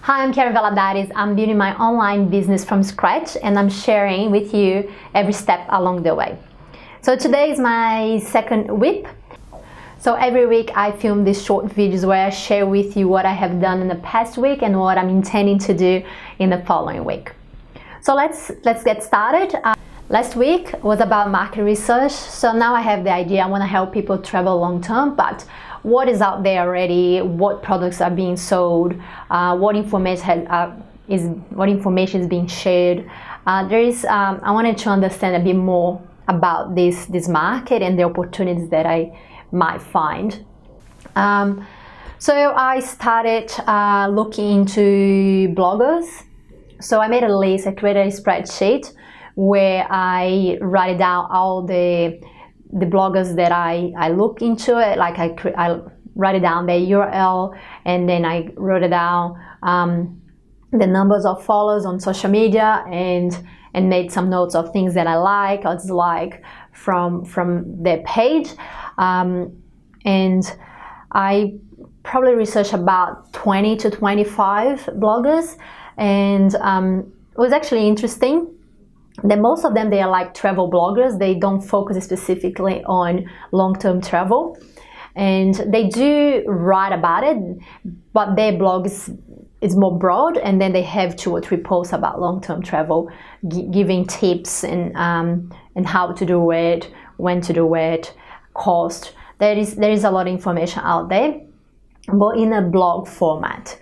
Hi, I'm Karen Valadares. I'm building my online business from scratch and I'm sharing with you every step along the way. So today is my second WIP. So every week I film these short videos where I share with you what I have done in the past week and what I'm intending to do in the following week. So let's get started. Last week was about market research. So now I have the idea. I want to help people travel long term, but what is out there already? What products are being sold? What information is being shared? I wanted to understand a bit more about this market and the opportunities that I might find. So I started looking into bloggers. So I made a list. I created a spreadsheet where I write down all the bloggers that I look into it. Like I write it down, the URL, and then I wrote it down the numbers of followers on social media, and made some notes of things that I like or dislike from their page. And I probably researched about 20 to 25 bloggers, and it was actually interesting that most of them, they are like travel bloggers. They don't focus specifically on long-term travel, and they do write about it, but their blog is more broad, and then they have 2 or 3 posts about long-term travel, giving tips and how to do it, when to do it, cost. There is a lot of information out there, but in a blog format.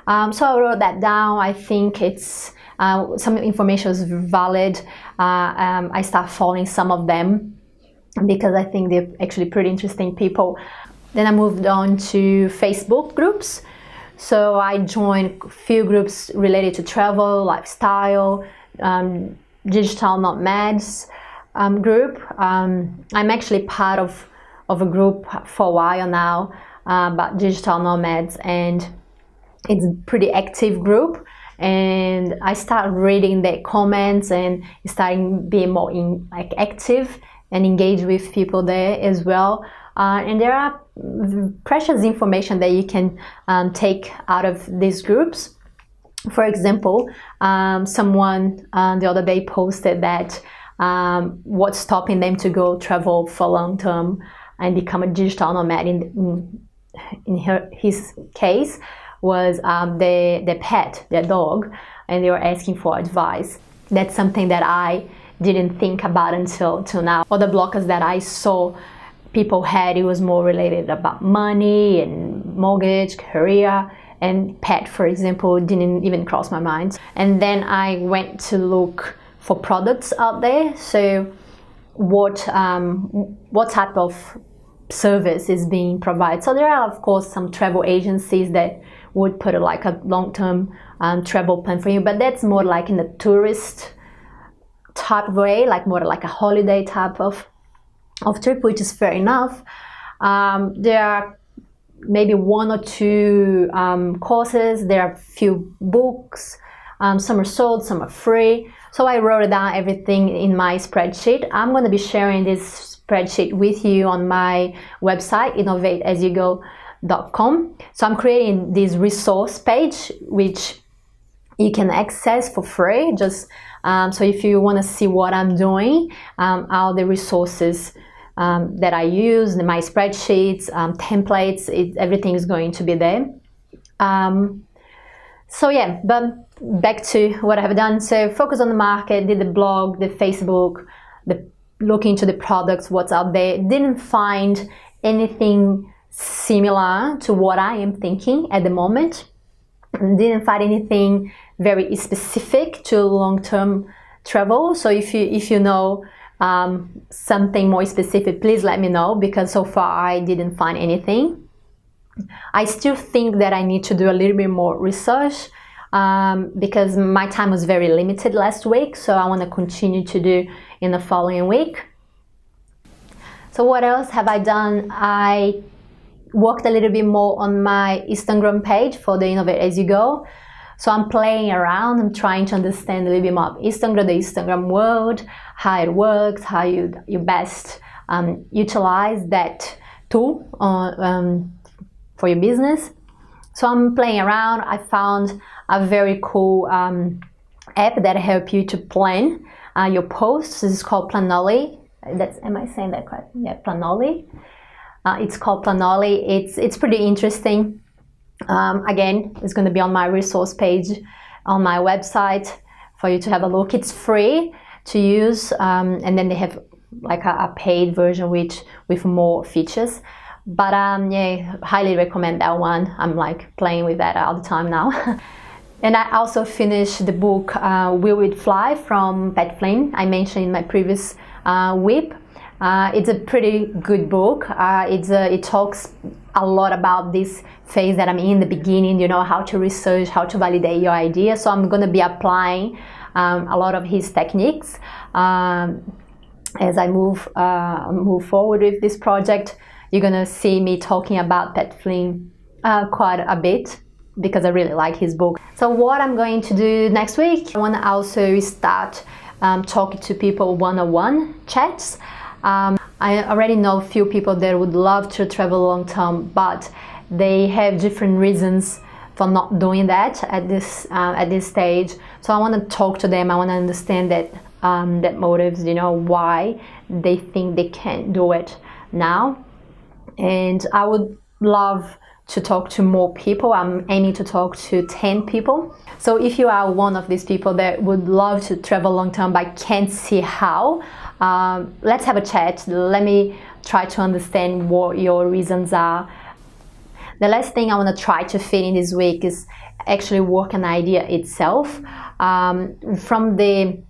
So I wrote that down. I think it's some information is valid. I start following some of them because I think they're actually pretty interesting people. Then I moved on to Facebook groups. So I joined a few groups related to travel, lifestyle, digital nomads group. I'm actually part of a group for a while now about digital nomads, and it's a pretty active group. And I started reading the comments and starting being more active and engage with people there as well. And there are precious information that you can take out of these groups. For example, someone the other day posted that what's stopping them to go travel for long term and become a digital nomad in his case was their pet, their dog, and they were asking for advice. That's something that I didn't think about until now. Other blockers that I saw people had, it was more related about money and mortgage, career, and pet, for example, didn't even cross my mind. And then I went to look for products out there. So what type of service is being provided? So there are, of course, some travel agencies that would put like a long-term travel plan for you, but that's more like in a tourist type of way, like more like a holiday type of trip, which is fair enough. There are maybe 1 or 2 courses. There are a few books. Some are sold, some are free. So I wrote down everything in my spreadsheet. I'm going to be sharing this spreadsheet with you on my website, innovateasyougo.com. So I'm creating this resource page, which you can access for free. Just so if you want to see what I'm doing, all the resources that I use, my spreadsheets, templates, everything is going to be there. So yeah, but back to what I have done. So focus on the market, did the blog, the Facebook, look into the products, what's out there. Didn't find anything similar to what I am thinking at the moment. Didn't find anything very specific to long-term travel. So if you know something more specific, please let me know, because so far I didn't find anything. I still think that I need to do a little bit more research because my time was very limited last week, so I want to continue to do in the following week. So what else have I done? I worked a little bit more on my Instagram page for the Innovate As You Go. So I'm playing around, I'm trying to understand a little bit more of Instagram, the Instagram world, how it works, how you best utilize that tool for your business. So I'm playing around. I found a very cool app that helps you to plan your posts. This is called Planoly. Am I saying that correct? Yeah, Planoly. It's called Planoly. It's pretty interesting. Again, it's going to be on my resource page on my website for you to have a look. It's free to use, and then they have like a paid version with more features. But yeah, highly recommend that one. I'm like playing with that all the time now. And I also finished the book Will It Fly from Pat Flynn. I mentioned in my previous WIP. It's a pretty good book. It talks a lot about this phase that I'm in the beginning, you know, how to research, how to validate your idea. So I'm going to be applying a lot of his techniques as I move forward with this project. You're going to see me talking about Pat Flynn quite a bit because I really like his book. So what I'm going to do next week, I want to also start talking to people one-on-one chats. I already know a few people that would love to travel long term, but they have different reasons for not doing that at this stage. So I want to talk to them. I want to understand that motives, you know, why they think they can't do it now. And I would love to talk to more people. I'm aiming to talk to 10 people. So if you are one of these people that would love to travel long term but can't see how, let's have a chat. Let me try to understand what your reasons are. The last thing I want to try to fit in this week is actually work an idea itself. From the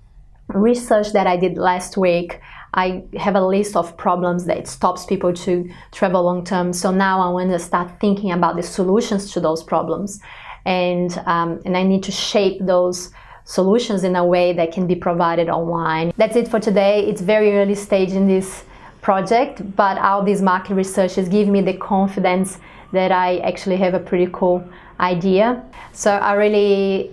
research that I did last week, I have a list of problems that stops people to travel long term. So now I want to start thinking about the solutions to those problems, and I need to shape those solutions in a way that can be provided online. That's it for today. It's very early stage in this project, but all these market researches give me the confidence that I actually have a pretty cool idea. So I really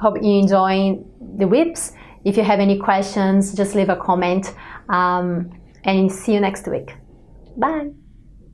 hope you're enjoying the WIPs. If you have any questions, just leave a comment, and see you next week. Bye.